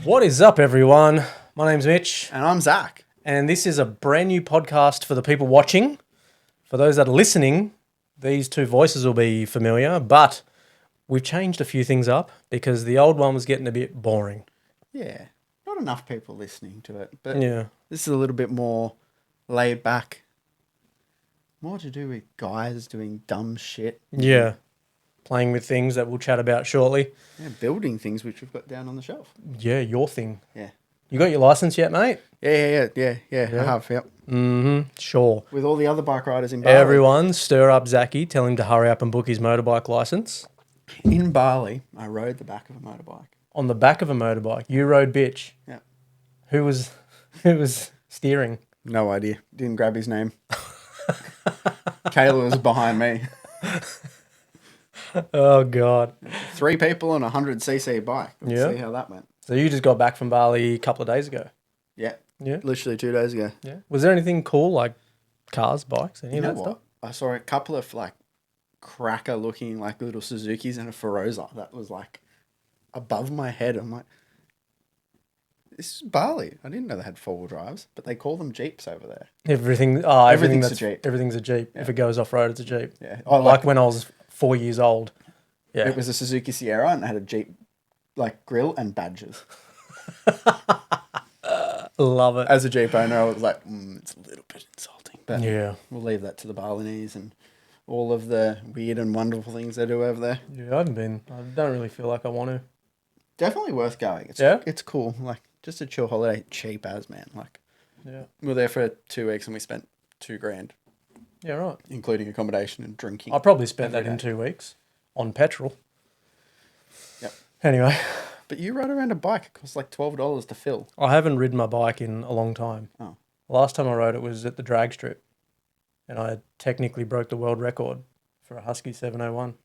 What is up, everyone? My name's Mitch, And I'm Zack. and this is a brand new podcast for the people watching. For those that are listening, these two voices will be familiar, but we've changed a few things up because the old one was getting a bit boring. Yeah, not enough people listening to it, but Yeah. this is a little bit more laid back. More to do with guys doing dumb shit. Yeah. Playing with things that we'll chat about shortly. Yeah, building things which we've got down on the shelf. Yeah, your thing. Yeah. You got your license yet, mate? Yeah. Yeah. I have, yep. Mm-hmm. Sure. With all the other bike riders in Bali. Everyone, stir up Zachy. Tell him to hurry up and book his motorbike license. In Bali, I rode the back of a motorbike. On the back of a motorbike. You rode bitch. Yeah. Who was steering? No idea. Didn't grab his name. Kayla was behind me. Oh, God. 3 people on a 100cc bike. Let's Yeah. see how that went. So you just got back from Bali a couple of days ago? Yeah. Yeah. Literally 2 days ago. Yeah. Was there anything cool like cars, bikes, any You of know that what? stuff? I saw a couple of like cracker looking like little Suzukis and a Feroza that was like above my head. I'm like, this is Bali. I didn't know they had 4-wheel drives, but they call them Jeeps over there. Everything's Everything's a Jeep. Everything's a Jeep. If it goes off road, it's a Jeep. Yeah. Like when I was 4 years old. Yeah. It was a Suzuki Sierra and it had a Jeep like grill and badges. Love it. As a Jeep owner, I was like, it's a little bit insulting, but Yeah. we'll leave that to the Balinese and all of the weird and wonderful things they do over there. Yeah, I haven't been. I don't really feel like I want to. Definitely worth going. Yeah? It's cool. Like just a chill holiday, cheap as man. Like Yeah. we were there for 2 weeks and we spent $2,000, Yeah, right. including accommodation and drinking. I probably spent that Every in day. 2 weeks on petrol. Yep. Anyway, But you ride around a bike. It costs like $12 to fill. I haven't ridden my bike in a long time. Oh. Last time I rode it was at the drag strip, and I technically broke the world record for a Husky 701.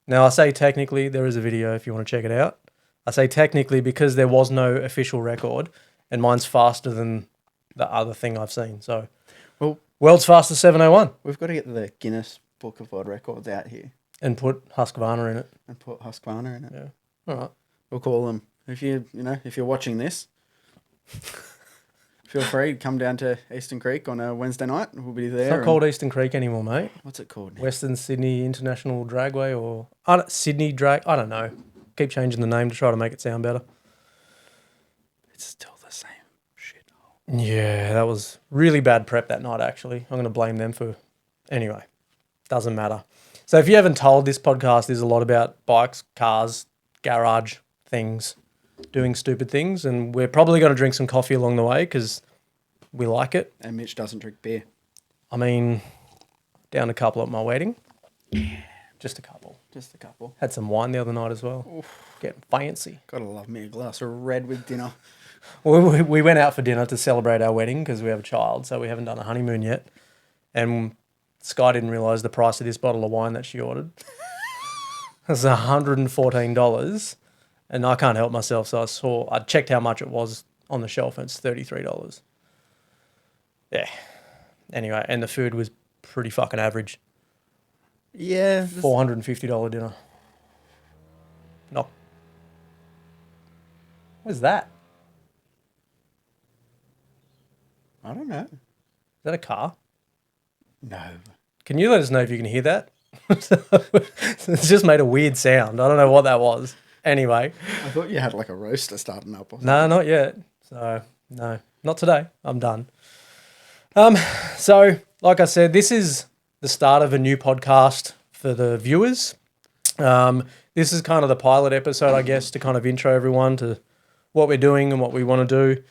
Now, I say technically, there is a video if you want to check it out. I say technically because there was no official record, and mine's faster than the other thing I've seen. So, Well, world's fastest 701, we've got to get the Guinness Book of World Records out here and put Husqvarna in it. and put Husqvarna in it. Yeah. All right. We'll call them. If you're watching this, feel free to come down to Eastern Creek on a Wednesday night. We'll be there. It's not called Eastern Creek anymore, mate. What's it called now? Western Sydney International Dragway or Sydney Drag. I don't know. Keep changing the name to try to make it sound better. It's still the same shit. Yeah, that was really bad prep that night, actually. I'm going to blame them for... Anyway, doesn't matter. So if you haven't told, this podcast is a lot about bikes, cars, garage things, doing stupid things, and we're probably going to drink some coffee along the way because we like it. And Mitch doesn't drink beer. I mean, down a couple at my wedding. Yeah. Just a couple. Just a couple. Had some wine the other night as well. Oof. Getting fancy. Gotta love me a glass of red with dinner. We went out for dinner to celebrate our wedding because we have a child, so we haven't done a honeymoon yet. And Sky didn't realise the price of this bottle of wine that she ordered. It was $114, and I can't help myself, so I checked how much it was on the shelf, and it's $33. Yeah. Anyway, and the food was pretty fucking average. Yeah. $450 dinner. No. What's that? I don't know. Is that a car? No. Can you let us know if you can hear that? It's just made a weird sound. I don't know what that was. Anyway, I thought you had like a roaster starting up or something. no, not yet. So, no, not today. I'm done. So, like I said, this is the start of a new podcast for the viewers. This is kind of the pilot episode, I guess, to kind of intro everyone to what we're doing and what we want to do.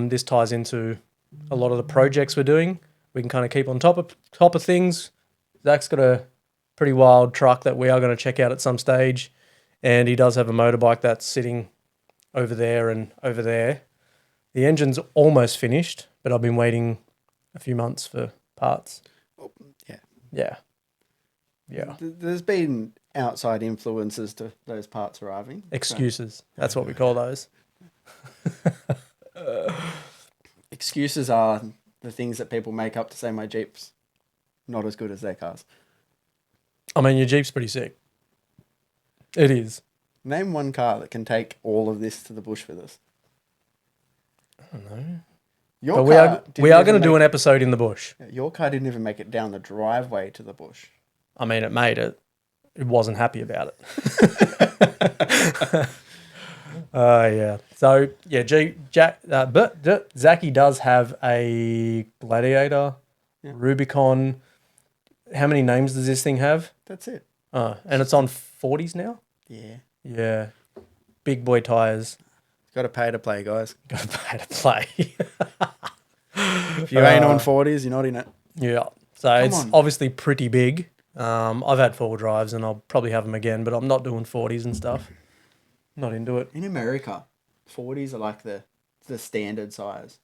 This ties into a lot of the projects we're doing. We can kind of keep on top of things. Zach's got a pretty wild truck that we are going to check out at some stage, and he does have a motorbike that's sitting over there and over there. The engine's almost finished, but I've been waiting a few months for parts. Oh, yeah. Yeah. Yeah. There's been outside influences to those parts arriving. Excuses. That's what we call those. Excuses are the things that people make up to say my Jeep's not as good as their cars. I mean, your Jeep's pretty sick. It is. Name one car that can take all of this to the bush with us. I don't know. Your But car we are going to do an episode in the bush. Your car didn't even make it down the driveway to the bush. I mean, it made it. It wasn't happy about it. Yeah. So yeah, Zachy does have a Gladiator, Rubicon. How many names does this thing have? That's it. And it's on 40s now? Yeah. Yeah. Big boy tyres. Got to pay to play, guys. Got to pay to play. If you ain't on 40s, you're not in it. Yeah. So it's obviously pretty big. I've had 4-wheel drives and I'll probably have them again, but I'm not doing 40s and stuff. Not into it. In America, 40s are like the standard size.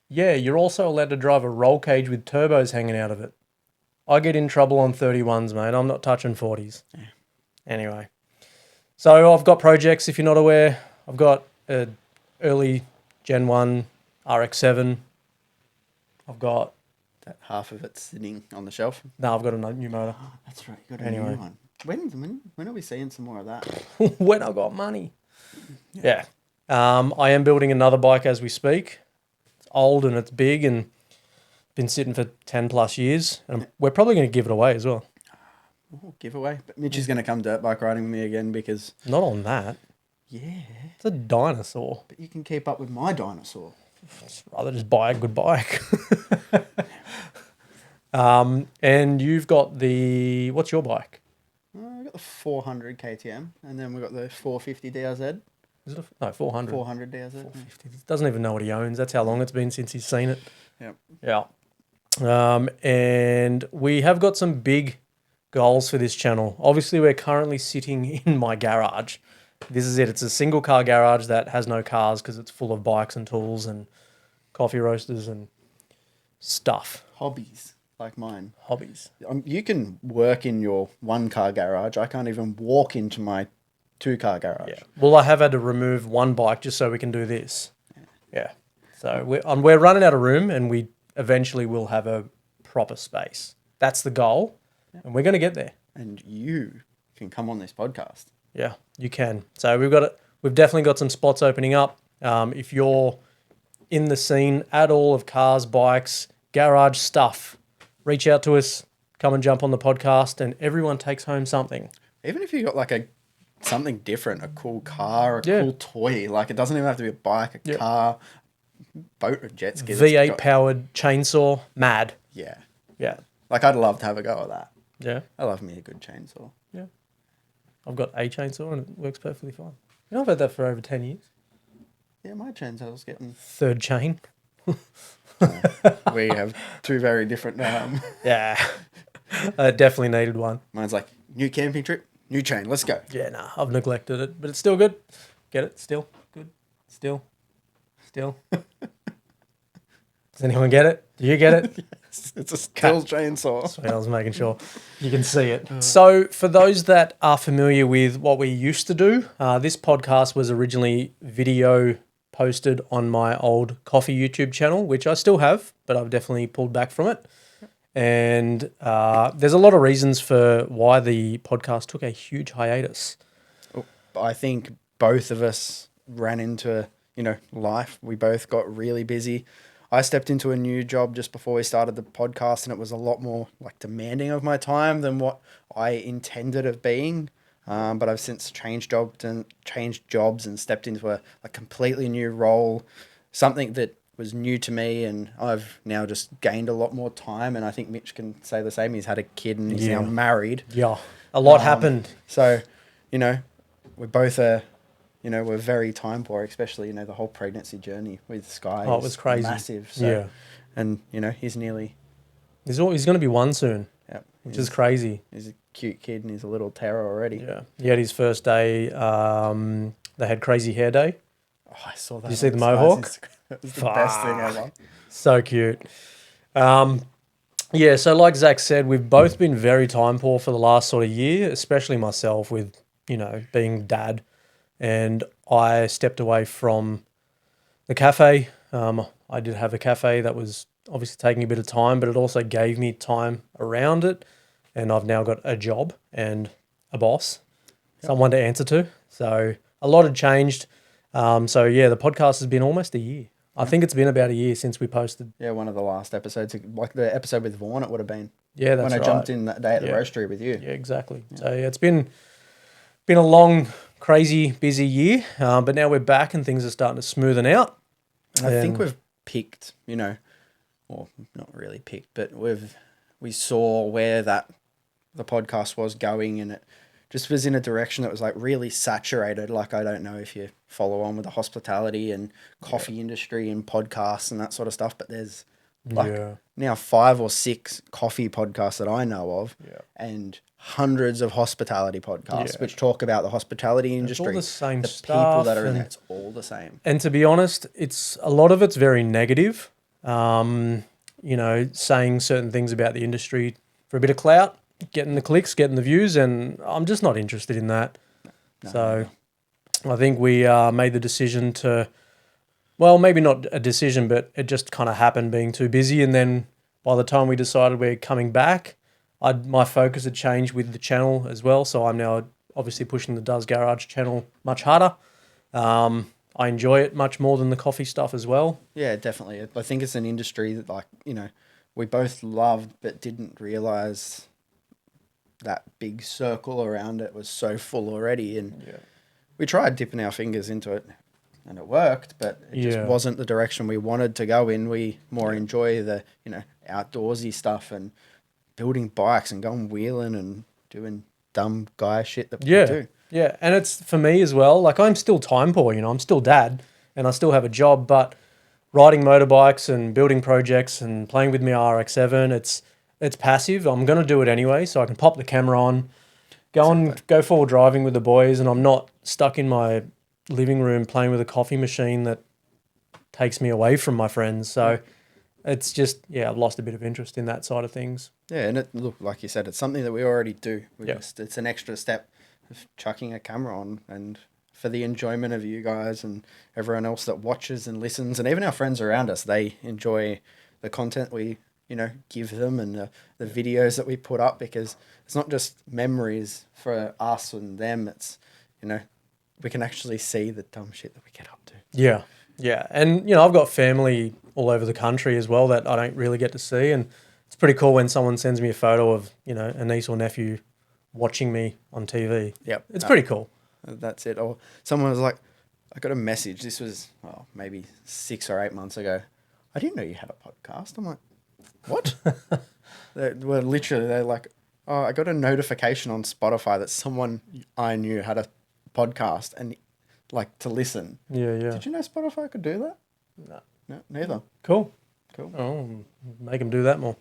Yeah, you're also allowed to drive a roll cage with turbos hanging out of it. I get in trouble on 31s, mate. I'm not touching 40s. Yeah. Anyway. So I've got projects, if you're not aware. I've got an early Gen 1 RX-7. I've got... That half of it sitting on the shelf. No, I've got a new motor. Oh, that's right. You got a new one. When are we seeing some more of that? When I got money. Yeah. I am building another bike as we speak. It's old and it's big and been sitting for 10 plus years. And we're probably going to give it away as well. Oh, giveaway. But Mitch is going to come dirt bike riding with me again because... Not on that. Yeah. It's a dinosaur. But you can keep up with my dinosaur. I'd rather just buy a good bike. And you've got the... What's your bike? I've got the 400 KTM and then we've got the 450 DRZ. Is it no, 400. 400 DRZ. 450. Doesn't even know what he owns. That's how long it's been since he's seen it. Yep. Yeah. And we have got some big goals for this channel. Obviously, we're currently sitting in my garage. This is it. It's a single car garage that has no cars because it's full of bikes and tools and coffee roasters and stuff. Hobbies like mine. Hobbies. You can work in your 1-car garage. I can't even walk into my 2-car garage. Yeah. Well, I have had to remove one bike just so we can do this. Yeah. So we're running out of room and we eventually will have a proper space. That's the goal. Yeah. And we're going to get there. And you can come on this podcast. Yeah, you can. So we've definitely got some spots opening up. If you're in the scene at all of cars, bikes, garage stuff, reach out to us, come and jump on the podcast, and everyone takes home something. Even if you got like something different, a cool car, a cool toy, like it doesn't even have to be a bike, a car, boat, or jet ski. V8 powered chainsaw, mad. Yeah. Yeah. Like I'd love to have a go at that. Yeah. I love me a good chainsaw. Yeah. I've got a chainsaw and it works perfectly fine. You know, I've had that for over 10 years. Yeah, my chainsaw's getting... Third chain. We have two very different... Yeah. I definitely needed one. Mine's like, new camping trip, new chain, let's go. Yeah, nah, I've neglected it, but it's still good. Get it? Still good. Still. Does anyone get it? Do you get it? Yes, it's a still chainsaw. Sweet, I was making sure you can see it. So for those that are familiar with what we used to do, this podcast was originally video posted on my old coffee YouTube channel, which I still have, but I've definitely pulled back from it. And there's a lot of reasons for why the podcast took a huge hiatus. I think both of us ran into, life. We both got really busy. I stepped into a new job just before we started the podcast, and it was a lot more demanding of my time than what I intended of being. But I've since changed jobs and stepped into a completely new role, something that was new to me, and I've now just gained a lot more time. And I think Mitch can say the same. He's had a kid and he's now married. Yeah, a lot happened. So, we both are. We're very time poor, especially, the whole pregnancy journey with Sky. Oh, it was crazy. Massive. So, yeah. And, he's nearly... He's going to be one soon. Yep. Which is crazy. He's a cute kid and he's a little terror already. Yeah. He had his first day. They had crazy hair day. Oh, I saw that. Did you see the mohawk? It was the best thing ever. So cute. Yeah, so like Zach said, we've both been very time poor for the last sort of year, especially myself with, being dad. And I stepped away from the cafe. I did have a cafe that was obviously taking a bit of time, but it also gave me time around it. And I've now got a job and a boss. someone to answer to. So a lot had changed. So yeah, the podcast has been almost a year. I think it's been about a year since we posted. Yeah, one of the last episodes, like the episode with Vaughn, it would have been. Yeah, that's when right. I jumped in that day at the Yeah. roastery with you. Yeah, exactly. So yeah, it's been a long, crazy, busy year, but now we're back and things are starting to smoothen out. And I think we've picked, or not really picked, but we saw where the podcast was going, and it just was in a direction that was like really saturated. Like, I don't know if you follow on with the hospitality and coffee industry and podcasts and that sort of stuff, but there's like now 5 or 6 coffee podcasts that I know of, and hundreds of hospitality podcasts which talk about the hospitality industry. It's all the same the stuff. people that are in there, it's all the same. And to be honest, a lot of it's very negative. Saying certain things about the industry for a bit of clout, getting the clicks, getting the views, and I'm just not interested in that. I think we made the decision to, well, maybe not a decision, but it just kind of happened being too busy. And then by the time we decided we're coming back, my focus had changed with the channel as well. So I'm now obviously pushing the Does Garage channel much harder. I enjoy it much more than the coffee stuff as well. Yeah, definitely. I think it's an industry that, we both loved but didn't realise that big circle around it was so full already. And we tried dipping our fingers into it and it worked, but it just wasn't the direction we wanted to go in. We more enjoy the, outdoorsy stuff and building bikes and going wheeling and doing dumb guy shit that we do. Yeah, and it's for me as well. Like, I'm still time poor, I'm still dad and I still have a job, but riding motorbikes and building projects and playing with my RX-7, it's passive. I'm going to do it anyway, so I can pop the camera on, go forward driving with the boys, and I'm not stuck in my living room playing with a coffee machine that takes me away from my friends. So it's just, I've lost a bit of interest in that side of things. Yeah, and look, like you said, it's something that we already do. It's an extra step of chucking a camera on, and for the enjoyment of you guys and everyone else that watches and listens, and even our friends around us, they enjoy the content we give them and the videos that we put up, because it's not just memories for us and them. It's, we can actually see the dumb shit that we get up to. Yeah. Yeah. And, I've got family all over the country as well that I don't really get to see. And it's pretty cool when someone sends me a photo of, a niece or nephew watching me on TV. Yep. It's pretty cool. That's it. Or someone was like, I got a message. This was maybe 6 or 8 months ago. I didn't know you had a podcast. I'm like, what? They're like, oh, I got a notification on Spotify that someone I knew had a podcast and like to listen. Yeah. Did you know Spotify could do that? No, neither. Cool. Oh, make them do that more.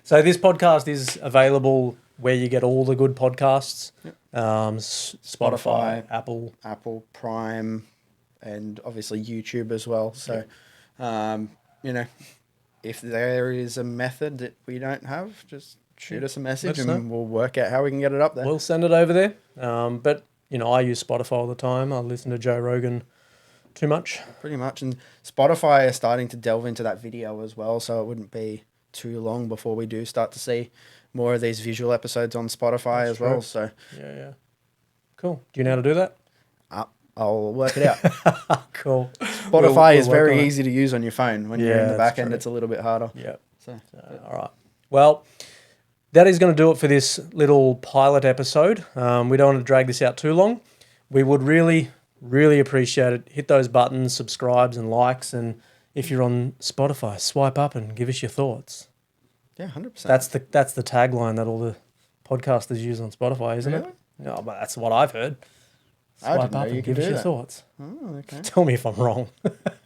So this podcast is available where you get all the good podcasts. Yep. Spotify, Apple Prime, and obviously YouTube as well. So, if there is a method that we don't have, just shoot us a message and we'll work out how we can get it up there. We'll send it over there. But, I use Spotify all the time. I listen to Joe Rogan too much. Pretty much. And Spotify are starting to delve into that video as well, so it wouldn't be too long before we do start to see more of these visual episodes on Spotify as well. So yeah. Cool. Do you know how to do that? I'll work it out. Cool. Spotify is very easy to use on your phone. When you're in the back end, it's a little bit harder. Yeah. So all right. Well, that is going to do it for this little pilot episode. We don't want to drag this out too long. We would really, really appreciate it. Hit those buttons, subscribes and likes, and if you're on Spotify, swipe up and give us your thoughts. Yeah, 100%. That's the tagline that all the podcasters use on Spotify, isn't it? No, but that's what I've heard. Swipe up and give us your thoughts. Oh, okay. Tell me if I'm wrong.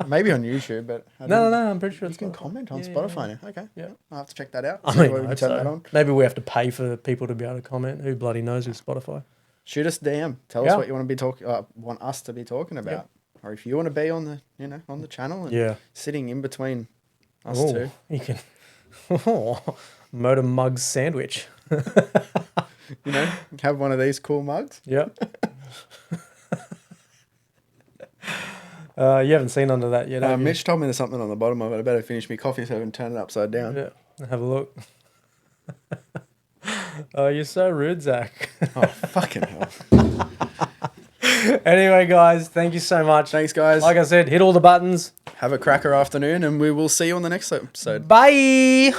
Maybe on YouTube, but no, I'm pretty sure you can comment on Spotify now. Okay, I'll have to check that out. I mean, I turn that on. Maybe we have to pay for people to be able to comment. Who bloody knows with Spotify? Shoot us DM. Tell us what you want to be want us to be talking about, or if you want to be on the on the channel and sitting in between us two. You can Motor Mugs sandwich. Have one of these cool mugs. Yep. You haven't seen under that yet, have you? Mitch told me there's something on the bottom of it. I better finish my coffee so I can turn it upside down. Yeah, have a look. Oh, you're so rude, Zach. Oh, fucking hell. Anyway, guys, thank you so much. Thanks, guys. Like I said, hit all the buttons. Have a cracker afternoon, and we will see you on the next episode. Bye.